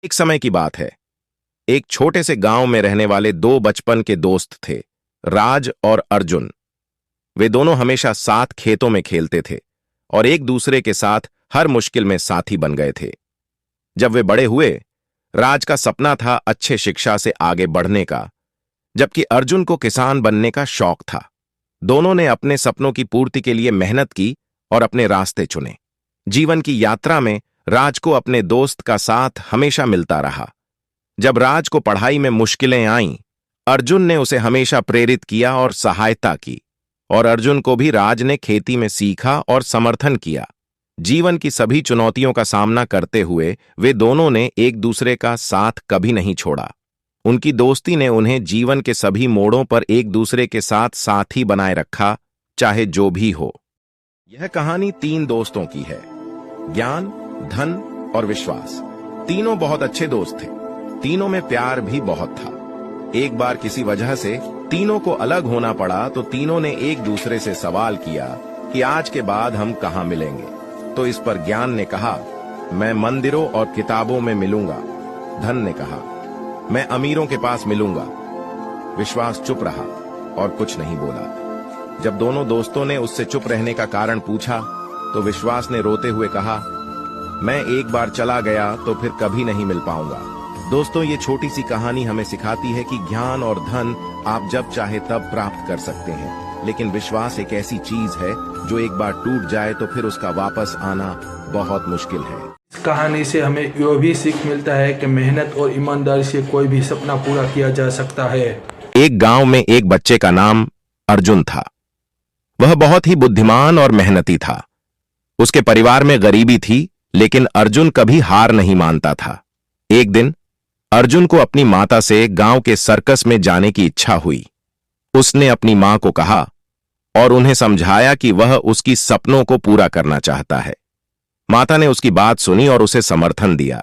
एक समय की बात है। एक छोटे से गांव में रहने वाले दो बचपन के दोस्त थे, राज और अर्जुन। वे दोनों हमेशा साथ खेतों में खेलते थे और एक दूसरे के साथ हर मुश्किल में साथी बन गए थे। जब वे बड़े हुए, राज का सपना था अच्छे शिक्षा से आगे बढ़ने का, जबकि अर्जुन को किसान बनने का शौक था। दोनों ने अपने सपनों की पूर्ति के लिए मेहनत की और अपने रास्ते चुने। जीवन की यात्रा में राज को अपने दोस्त का साथ हमेशा मिलता रहा। जब राज को पढ़ाई में मुश्किलें आईं, अर्जुन ने उसे हमेशा प्रेरित किया और सहायता की, और अर्जुन को भी राज ने खेती में सीखा और समर्थन किया। जीवन की सभी चुनौतियों का सामना करते हुए वे दोनों ने एक दूसरे का साथ कभी नहीं छोड़ा। उनकी दोस्ती ने उन्हें जीवन के सभी मोड़ों पर एक दूसरे के साथ साथी बनाए रखा, चाहे जो भी हो। यह कहानी तीन दोस्तों की है, ज्ञान, धन और विश्वास। तीनों बहुत अच्छे दोस्त थे। तीनों में प्यार भी बहुत था। एक बार किसी वजह से तीनों को अलग होना पड़ा तो तीनों ने एक दूसरे से सवाल किया कि आज के बाद हम कहां मिलेंगे। तो इस पर ज्ञान ने कहा, मैं मंदिरों और किताबों में मिलूंगा। धन ने कहा, मैं अमीरों के पास मिलूंगा। विश्वास चुप रहा और कुछ नहीं बोला। जब दोनों दोस्तों ने उससे चुप रहने का कारण पूछा तो विश्वास ने रोते हुए कहा, मैं एक बार चला गया तो फिर कभी नहीं मिल पाऊंगा। दोस्तों, ये छोटी सी कहानी हमें सिखाती है कि ज्ञान और धन आप जब चाहे तब प्राप्त कर सकते हैं, लेकिन विश्वास एक ऐसी चीज है जो एक बार टूट जाए तो फिर उसका वापस आना बहुत मुश्किल है। इस कहानी से हमें यह भी सीख मिलता है कि मेहनत और ईमानदारी से कोई भी सपना पूरा किया जा सकता है। एक गांव में एक बच्चे का नाम अर्जुन था। वह बहुत ही बुद्धिमान और मेहनती था। उसके परिवार में गरीबी थी, लेकिन अर्जुन कभी हार नहीं मानता था। एक दिन अर्जुन को अपनी माता से गांव के सर्कस में जाने की इच्छा हुई। उसने अपनी मां को कहा और उन्हें समझाया कि वह उसकी सपनों को पूरा करना चाहता है। माता ने उसकी बात सुनी और उसे समर्थन दिया।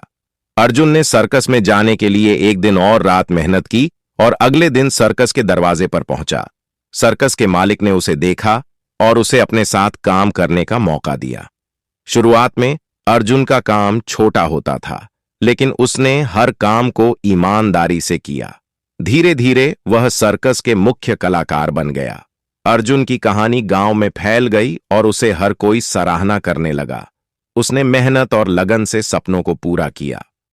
अर्जुन ने सर्कस में जाने के लिए एक दिन और रात मेहनत की और अगले दिन सर्कस के दरवाजे पर पहुंचा। सर्कस के मालिक ने उसे देखा और उसे अपने साथ काम करने का मौका दिया। शुरुआत में अर्जुन का काम छोटा होता था, लेकिन उसने हर काम को ईमानदारी से किया। धीरे धीरे वह सर्कस के मुख्य कलाकार बन गया। अर्जुन की कहानी गांव में फैल गई और उसे हर कोई सराहना करने लगा। उसने मेहनत और लगन से सपनों को पूरा किया।